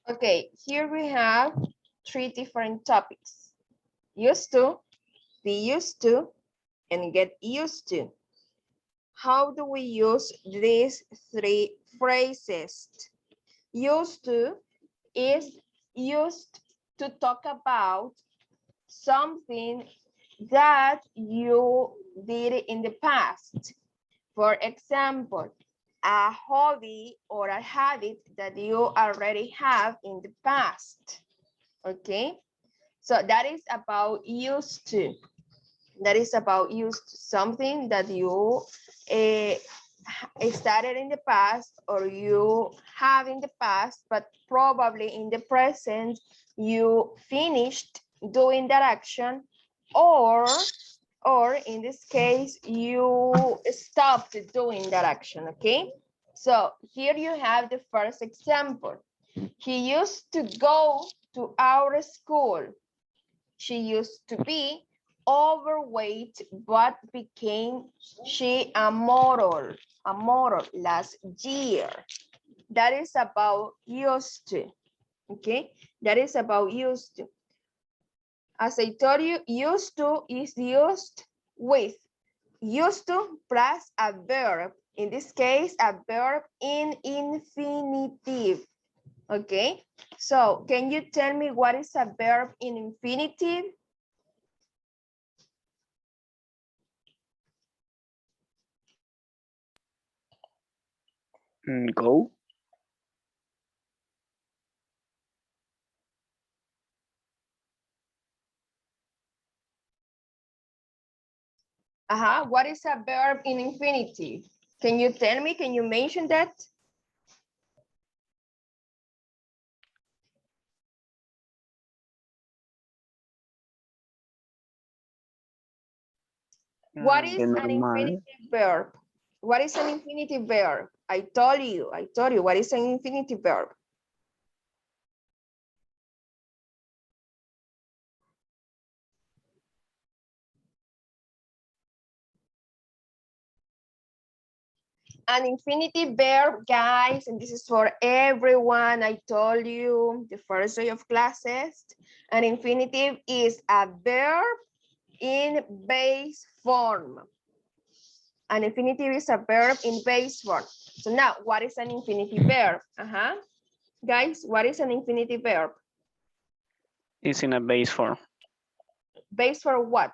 Okay, here we have three different topics. Used to, be used to, and get used to. How do we use these three phrases? Used to is used to talk about something that you did in the past. For example, a hobby or a habit that you already have in the past. Okay, so that is about used to. That is about used to, something that you started in the past or you have in the past, but probably in the present you finished doing that action, or in this case you stopped doing that action. Okay, so here you have the first example. He used to go to our school. She used to be overweight, but became she a model last year. That is about used to. Okay, that is about used to. As I told you, used to is used with. Used to plus a verb. In this case, a verb in infinitive. Okay, so can you tell me what is a verb in infinitive? Go. What is a verb in infinitive? Can you tell me, can you mention that? What is De an normal. infinitive verb? What is an infinitive verb? I told you, what is an infinitive verb? An infinitive verb, guys, and this is for everyone. I told you the first day of classes. An infinitive is a verb in base form. An infinitive is a verb in base form. So now, what is an infinitive verb? Guys, what is an infinitive verb? It's in a base form. Base for what?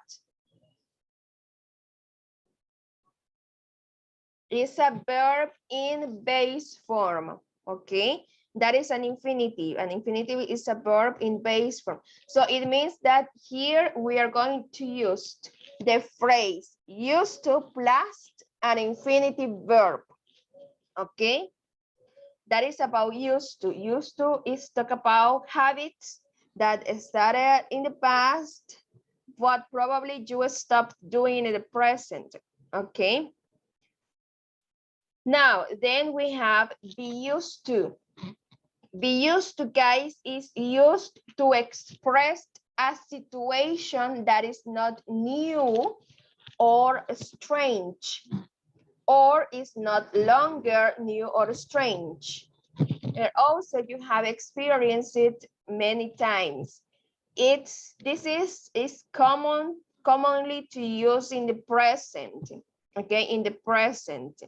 It's a verb in base form, okay? That is an infinitive. An infinitive is a verb in base form. So it means that here we are going to use the phrase used to plus an infinitive verb, okay? That is about used to. Used to is talk about habits that started in the past, but probably you stopped doing in the present, okay? Now, then we have be used to. Be used to, guys, is used to express a situation that is not new or strange, or is not longer new or strange. And also you have experienced it many times. This is commonly to use in the present, okay, in the present.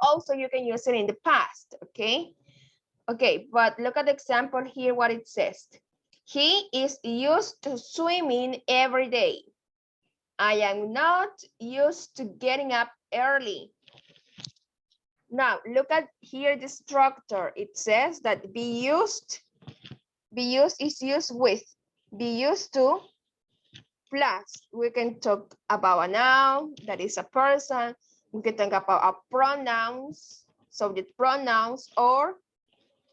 Also you can use it in the past, okay. Okay, but look at the example here, what it says. He is used to swimming every day. I am not used to getting up early. Now, look at here the structure. It says that be used is used with, be used to plus. We can talk about a noun, that is a person. We can talk about a pronouns, subject pronouns, or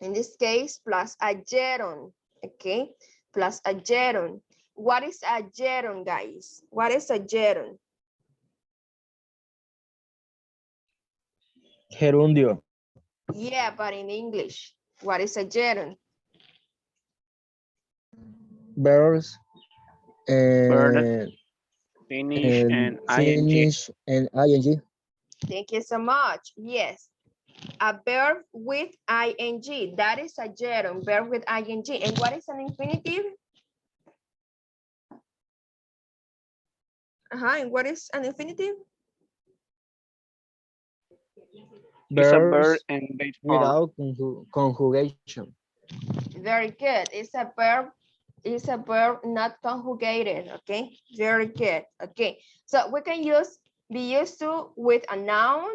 in this case, plus a gerund, okay? Plus a gerund. What is a gerund, guys? What is a gerund? Gerundio. Yeah, but in English, what is a gerund? Verbs Verb, and, finish, and ing. finish and ing. Thank you so much. Yes. A verb with ing. That is a gerund, verb with ing. And what is an infinitive? And what is an infinitive? It's a verb Verbs in base form. without conjugation. Very good. It's a verb. It's a verb not conjugated. Okay. Very good. Okay. So we can be used to with a noun,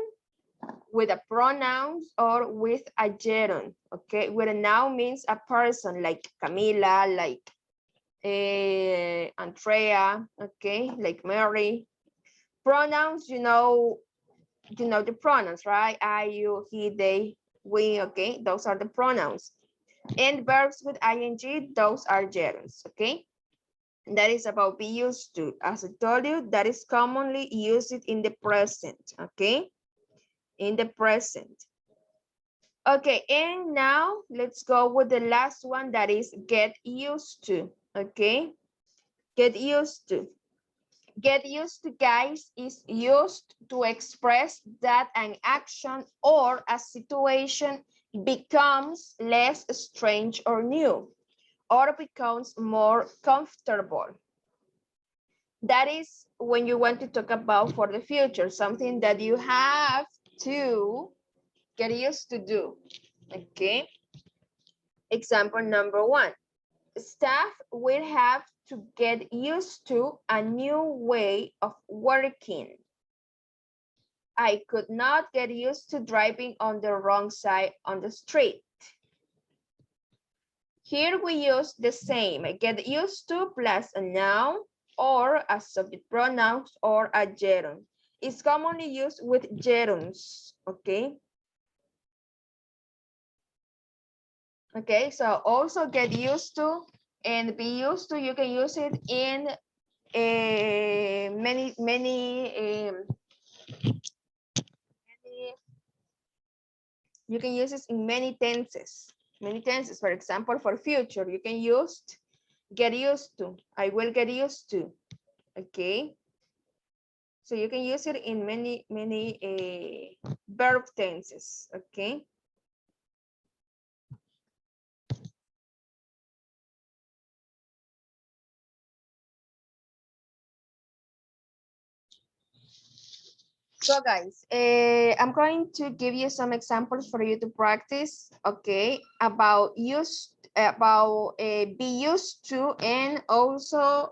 with a pronoun, or with a gerund. Okay. With a noun means a person like Camila, like Andrea. Okay. Like Mary. Pronouns, you know the pronouns, right? I, you, he, they, we. Okay. Those are the pronouns. And verbs with ing, those are gerunds, okay? That is about be used to. As I told you, that is commonly used in the present, okay? In the present. Okay, and now let's go with the last one, that is get used to, okay? Get used to. Get used to, guys, is used to express that an action or a situation becomes less strange or new, or becomes more comfortable. That is when you want to talk about for the future, something that you have to get used to do, okay? Example number one, staff will have to get used to a new way of working. I could not get used to driving on the wrong side on the street. Here we use the same, get used to plus a noun or a subject pronoun or a gerund. It's commonly used with gerunds, okay? Okay, so also get used to and be used to, you can use it in you can use it in many tenses. Many tenses, for example, for future, you can use get used to. I will get used to. Okay. So you can use it in many verb tenses. Okay. So guys, I'm going to give you some examples for you to practice, okay, about be used to, and also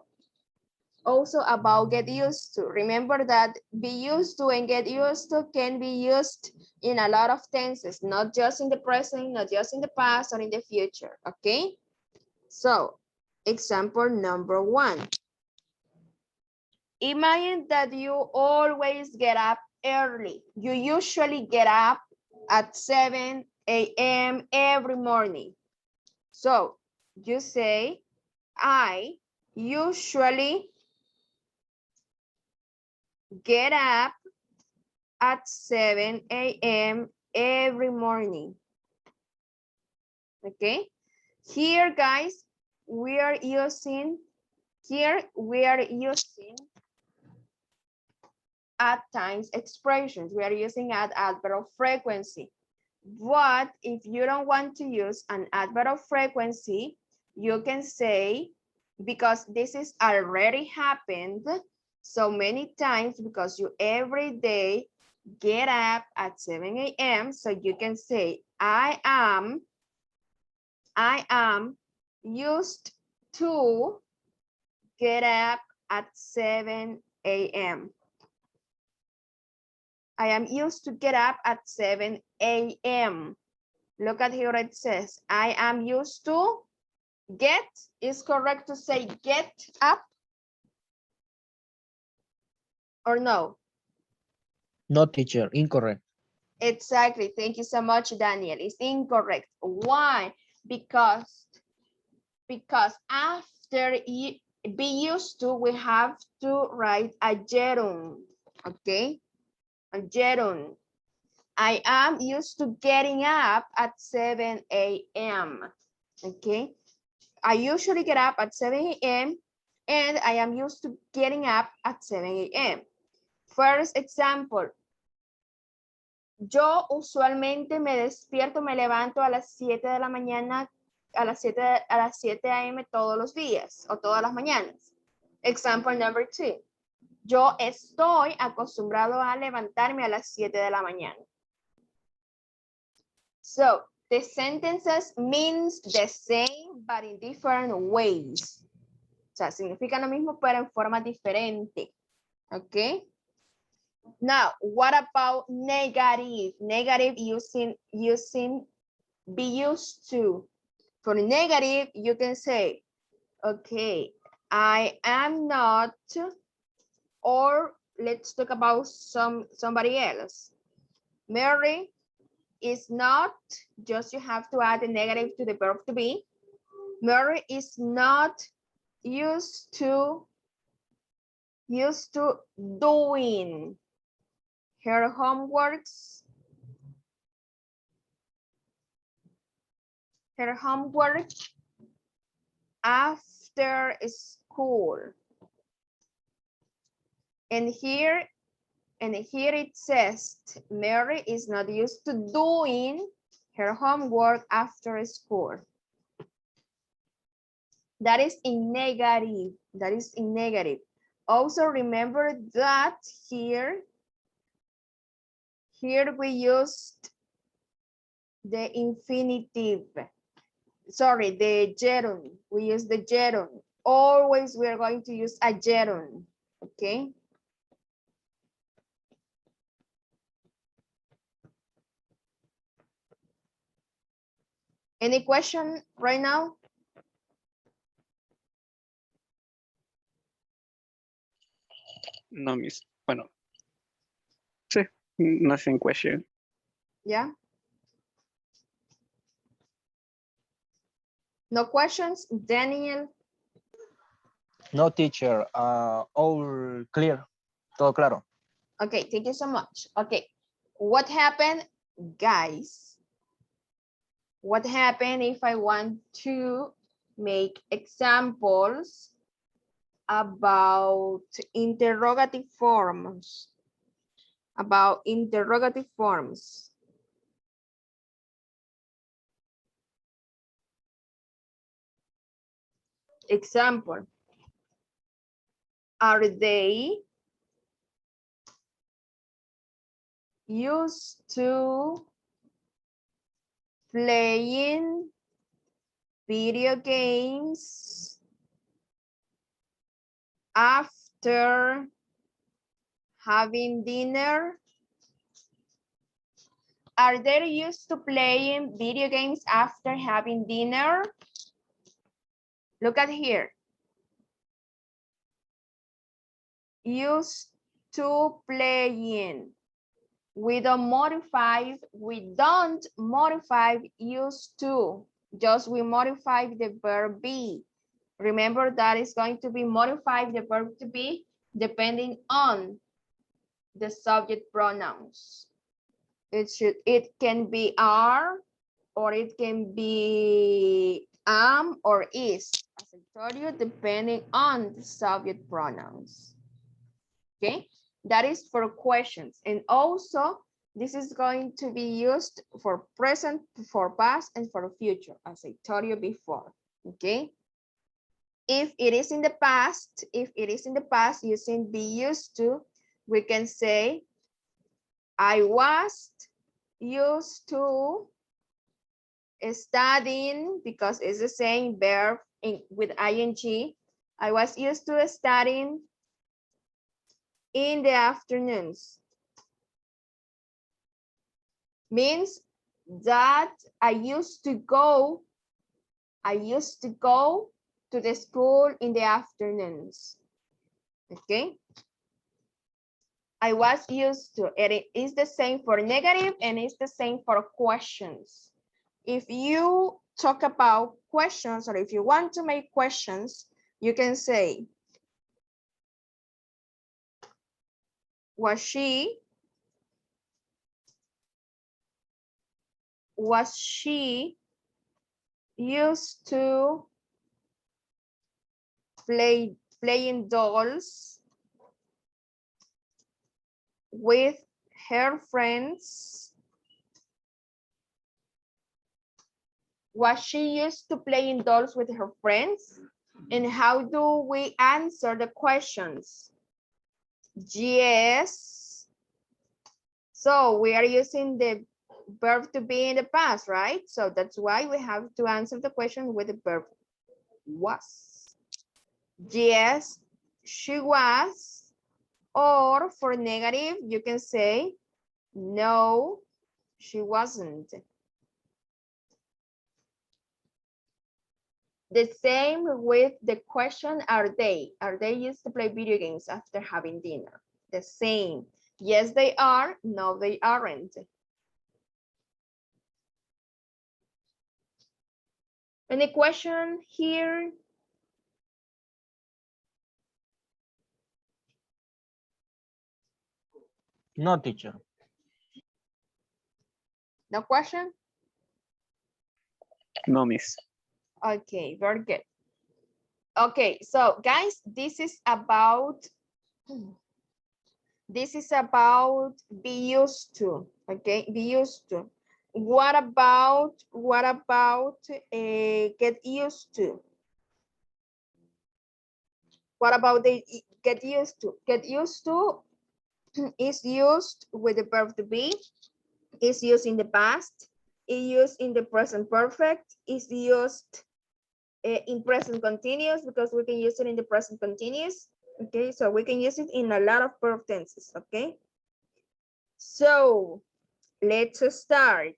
about get used to. Remember that be used to and get used to can be used in a lot of tenses, not just in the present, not just in the past or in the future, okay? So, example number one. Imagine that you always get up early. You usually get up at 7 a.m. every morning. So you say, I usually get up at 7 a.m. every morning. Okay. Here, guys, we are using at times expressions. We are using adverb of frequency. But if you don't want to use an adverb of frequency, you can say, because this is already happened so many times, because you every day get up at 7 a.m. So you can say, I am used to get up at 7 a.m. I am used to get up at 7 a.m. Look at here it says, I am used to get. Is correct to say get up or no? No, teacher, incorrect. Exactly. Thank you so much, Daniel. It's incorrect. Why? Because after be used to, we have to write a gerund. Okay? A gerund. I am used to getting up at 7 a.m. Okay? I usually get up at 7 a.m. and I am used to getting up at 7 a.m. First example, Yo usualmente me despierto, me levanto a las 7 de la mañana, a las 7 a.m. todos los días o todas las mañanas. Example number 2. Yo estoy acostumbrado a levantarme a las 7 de la mañana. So, the sentences means the same but in different ways. O sea, significan lo mismo pero en forma diferente. ¿Ok? Now, what about negative? Negative using be used to. For negative, you can say, okay, I am not, or let's talk about somebody else. Mary is not, just you have to add a negative to the verb to be. Mary is not used to doing her homework after school. And here it says Mary is not used to doing her homework after school. That is in negative. That is in negative. Also remember that here we used the infinitive. Sorry, the gerund. We use the gerund. Always we are going to use a gerund. Okay. Any question right now? No, miss. Bueno. Sí, nothing question. Yeah. No questions, Daniel? No, teacher. All clear. Todo claro. Okay, thank you so much. Okay, what happened, guys? What happened if I want to make examples about interrogative forms? About interrogative forms. Example. Are they used to playing video games after having dinner? Are they used to playing video games after having dinner? Look at here. Used to playing. We don't modify used to. Just we modify the verb be. Remember that is going to be modified the verb to be depending on the subject pronouns. It can be are, or it can be am or is, as I told you, depending on the subject pronouns. Okay, that is for questions. And also, this is going to be used for present, for past, and for future, as I told you before. Okay. If it is in the past, using be used to, we can say, I was used to studying, because it's the same verb with ing. I was used to studying in the afternoons. Means that I used to go to the school in the afternoons. Okay. I was used to. It is the same for negative and it's the same for questions. If you talk about questions, or if you want to make questions, you can say, was she used to playing dolls with her friends Was she used to playing dolls with her friends? And how do we answer the questions? Yes. So we are using the verb to be in the past, right? So that's why we have to answer the question with the verb was. Yes, she was. Or for negative, you can say, no, she wasn't. The same with the question, are they? Are they used to play video games after having dinner? The same. Yes, they are. No, they aren't. Any question here? No, teacher. No question? No, miss. Okay, very good. Okay, so guys, this is about be used to, okay? Be used to. What about get used to? What about the get used to? Get used to is used with the verb to be, is used in the past, is used in the present perfect, is used in present continuous because we can use it in the present continuous. Okay, so we can use it in a lot of verb tenses. Okay, so let's start.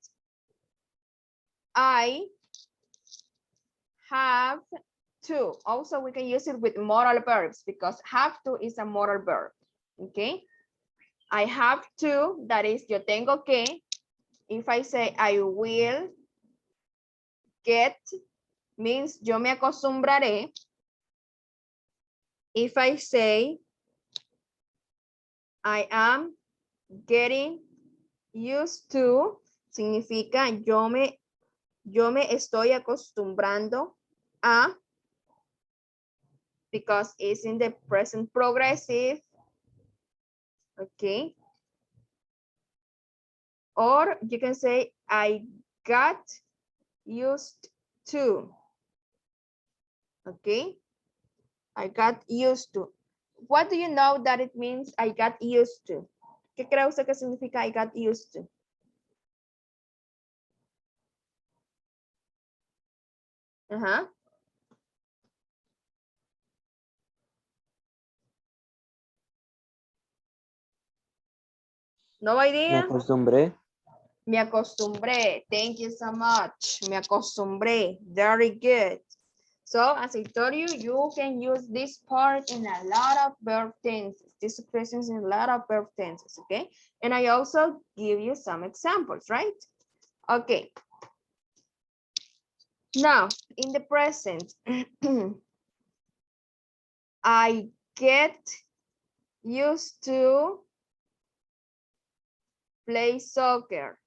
I have to. Also, we can use it with modal verbs because have to is a modal verb. Okay, I have to, that is yo tengo que. If I say I will get, means yo me acostumbraré. If I say I am getting used to, significa yo me estoy acostumbrando a, because it's in the present progressive. Okay. Or you can say I got used to. Okay. I got used to. What do you know that it means I got used to? ¿Qué cree usted que significa I got used to? Ajá. No Me idea. acostumbré. Me acostumbré. Thank you so much. Me acostumbré. Very good. So as I told you, you can use this part in a lot of verb tenses. This expressions in a lot of verb tenses, okay? And I also give you some examples, right? Okay. Now, in the present, I get used to play soccer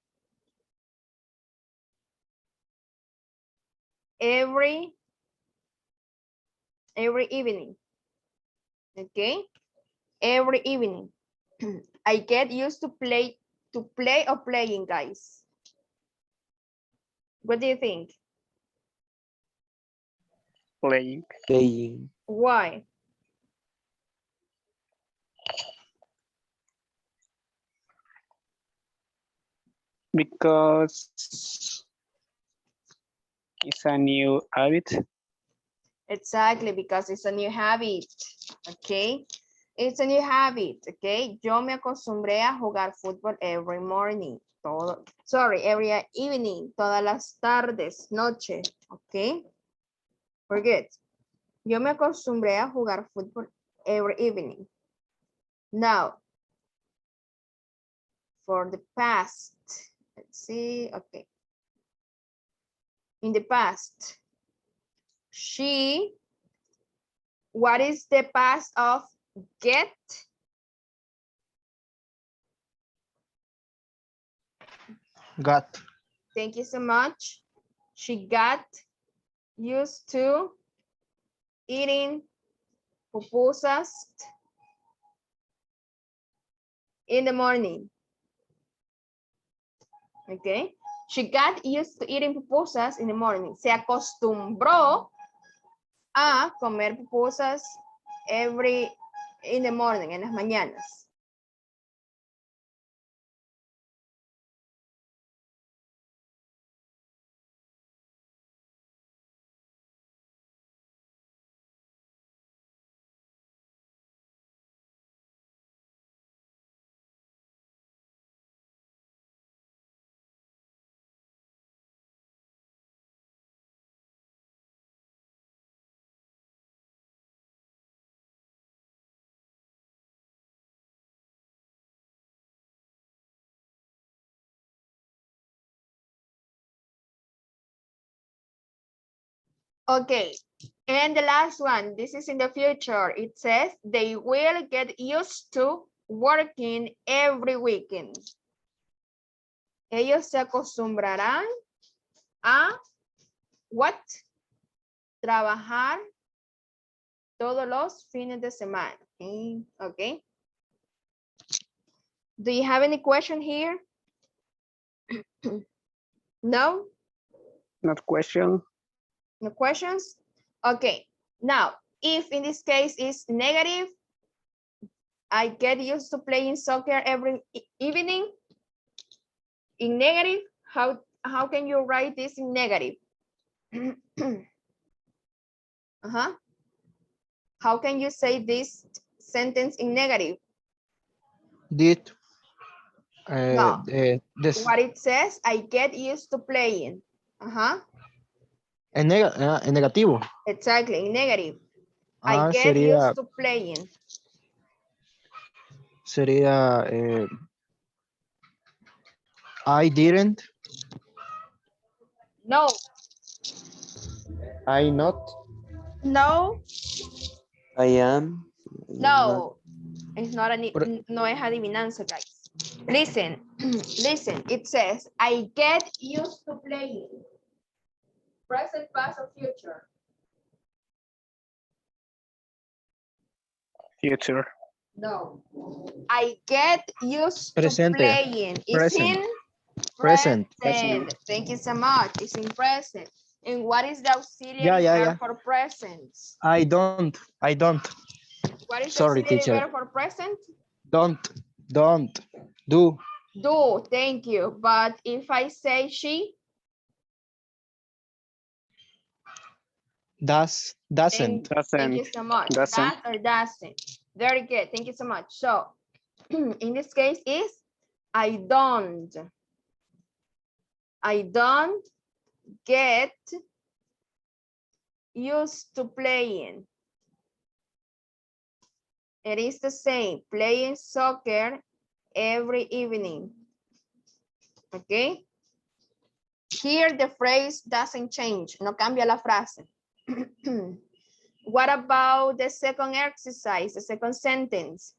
every evening, okay? Every evening. I get used to play or playing, guys. What do you think? Playing. Playing. Why? Because it's a new habit. Exactly, because it's a new habit, okay? It's a new habit, okay? Yo me acostumbré a jugar fútbol every morning. Every evening, todas las tardes, noche, okay? We're good. Yo me acostumbré a jugar fútbol every evening. Now, for the past, let's see, okay. In the past, what is the past of get? Got. Thank you so much. She got used to eating pupusas in the morning. Okay. She got used to eating pupusas in the morning. Se acostumbró a comer pupusas in the morning, en las mañanas. Okay, and the last one, this is in the future. It says they will get used to working every weekend. Ellos se acostumbrarán a what? Trabajar todos los fines de semana. Okay. Do you have any question here? No? Not question. No questions? Okay. Now, if in this case is negative, I get used to playing soccer every evening. In negative, how can you write this in negative? How can you say this sentence in negative? Did. No. This. What it says, I get used to playing. En negativo. Exactly, in negative. I get Sería, used to playing. Sería, I didn't. No. I not. No. I am. No. It's not no es adivinanza, guys. Listen, listen. It says, I get used to playing. Present, past, or future? Future. No. I get used Presente. to playing. It's Present. in Present. present. Thank you so much. It's in present. And what is the auxiliary verb for present? I don't. What is Sorry, the auxiliary teacher. verb for present? Don't. Do. Do, thank you. But if I say she? Doesn't. Thank you so much. Doesn't. Does or doesn't? Very good. Thank you so much. So in this case is I don't get used to playing. It is the same, playing soccer every evening. Okay. Here the phrase doesn't change, no cambia la frase. What about the second exercise, the second sentence?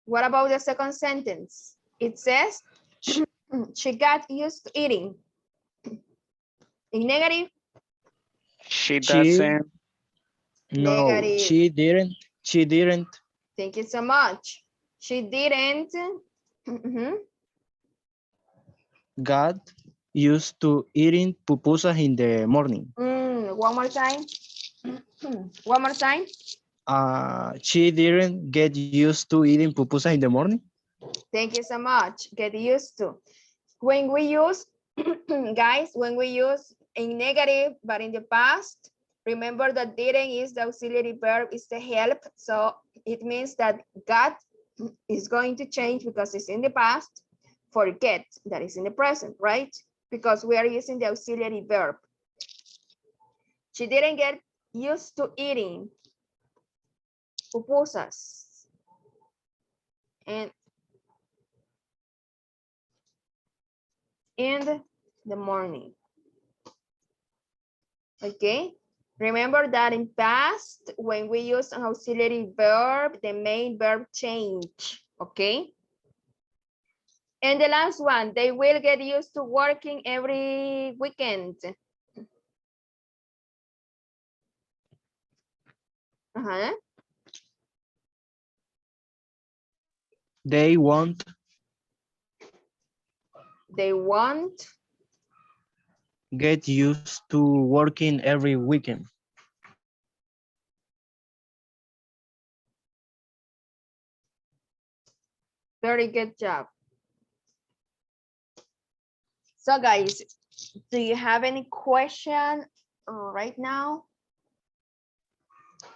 What about the second sentence? It says, she got used to eating. In negative? She doesn't. No, Negative. She didn't. Thank you so much. She didn't. Got used to eating pupusas in the morning. One more time. One more time. She didn't get used to eating pupusas in the morning. Thank you so much. Get used to. When we use, guys, when we use in negative, but in the past, remember that didn't is the auxiliary verb, is the help. So it means that got is going to change because it's in the past. Forget, that is in the present, right? Because we are using the auxiliary verb. She didn't get used to eating pupusas. And in the morning. Okay, remember that in past, when we use an auxiliary verb, the main verb change, okay? And the last one, they will get used to working every weekend. They won't They won't. Get used to working every weekend. Very good job. So guys, do you have any question right now?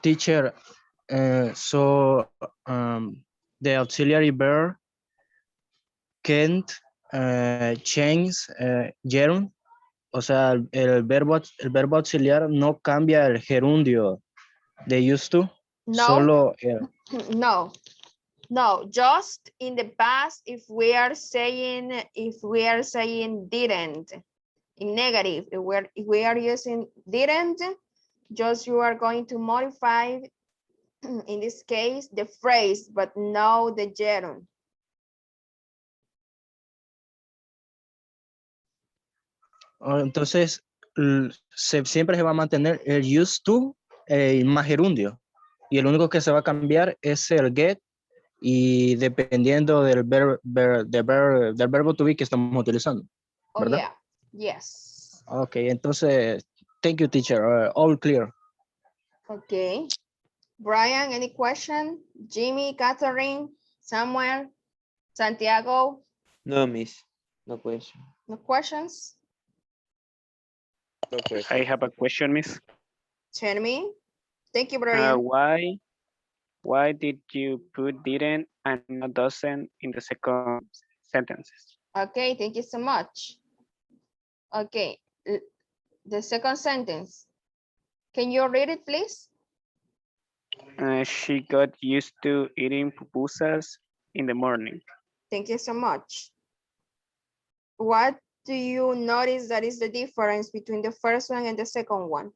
Teacher, the auxiliary verb can't change gerund. O sea, el verbo auxiliar no cambia el gerundio de used to. No, Solo no, no, just in the past, if we are saying didn't, in negative, if we are using didn't, just you are going to modify, in this case, the phrase, but no the gerund. entonces siempre se va a mantener el used to más gerundio. Y el único que se va a cambiar es el get y dependiendo del verbo to be que estamos utilizando. Oh, ¿Verdad? yeah, yes. Ok, entonces, thank you, teacher. All clear. Okay. Brian, any question? Jimmy, Catherine, Samuel, Santiago, No, miss. No question. no questions? No I question. have a question, miss. Tell me. Thank you, Brian. Why did you put didn't and not doesn't in the second sentences? Okay, thank you so much. Okay, the second sentence. Can you read it, please? She got used to eating pupusas in the morning. Thank you so much. What do you notice that is the difference between the first one and the second one?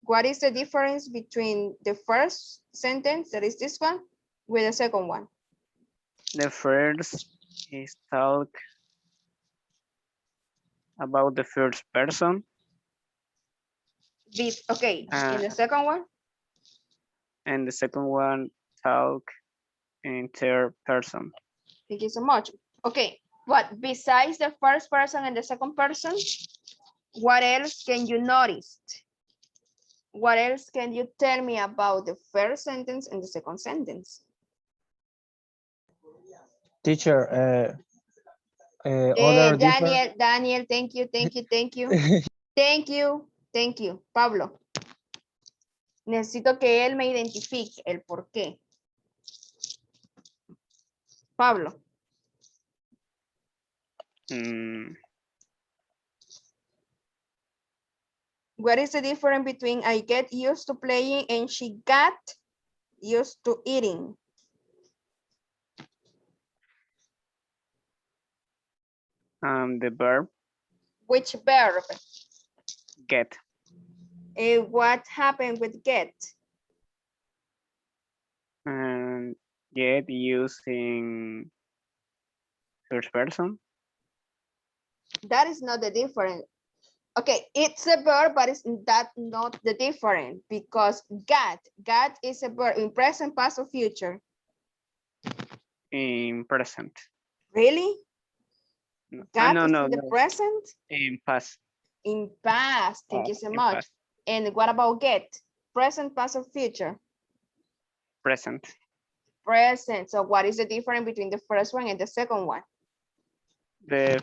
What is the difference between the first sentence, that is this one, with the second one? The first is talk about the first person. Okay, in the second one? And the second one talk in third person. Thank you so much. Okay, what besides the first person and the second person, what else can you notice? What else can you tell me about the first sentence and the second sentence? Teacher, other different... Daniel, thank you. Thank you. Pablo. Necesito que él me identifique el por qué. Pablo. What is the difference between I get used to playing and she got used to eating? The verb. Which verb? Get. What happened with get? And get using first person. That is not the difference. Okay, it's a verb, but it's that not the difference because got is a verb in present, past, or future. In present. Really? No. Got No, is no, in the no. present? In past. In past, thank you so in much. past. And what about get? Present, past, or future? Present. Present. So what is the difference between the first one and the second one? The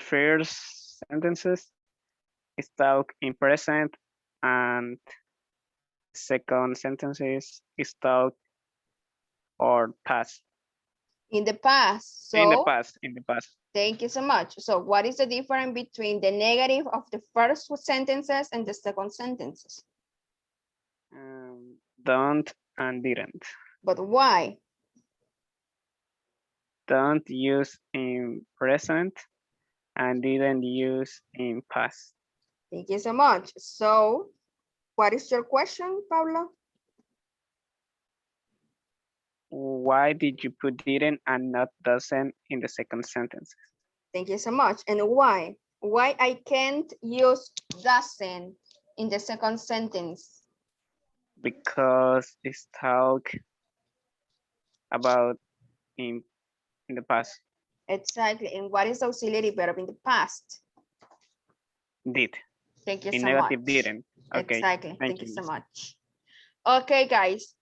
first sentences is talk in present and second sentences is talk or past. In the past. So In the past. thank you so much. So what is the difference between the negative of the first sentences and the second sentences? Don't and didn't. But why? Don't use in present and didn't use in past. Thank you so much. So what is your question, Pablo? Why did you put didn't and not doesn't in the second sentence? Thank you so much. And why? Why I can't use doesn't in the second sentence? Because it's talk about in the past. Exactly. And what is auxiliary verb in the past? Did. Thank you In so negative much. didn't. Okay. Exactly. Thank Thank you you. so much. Okay, guys.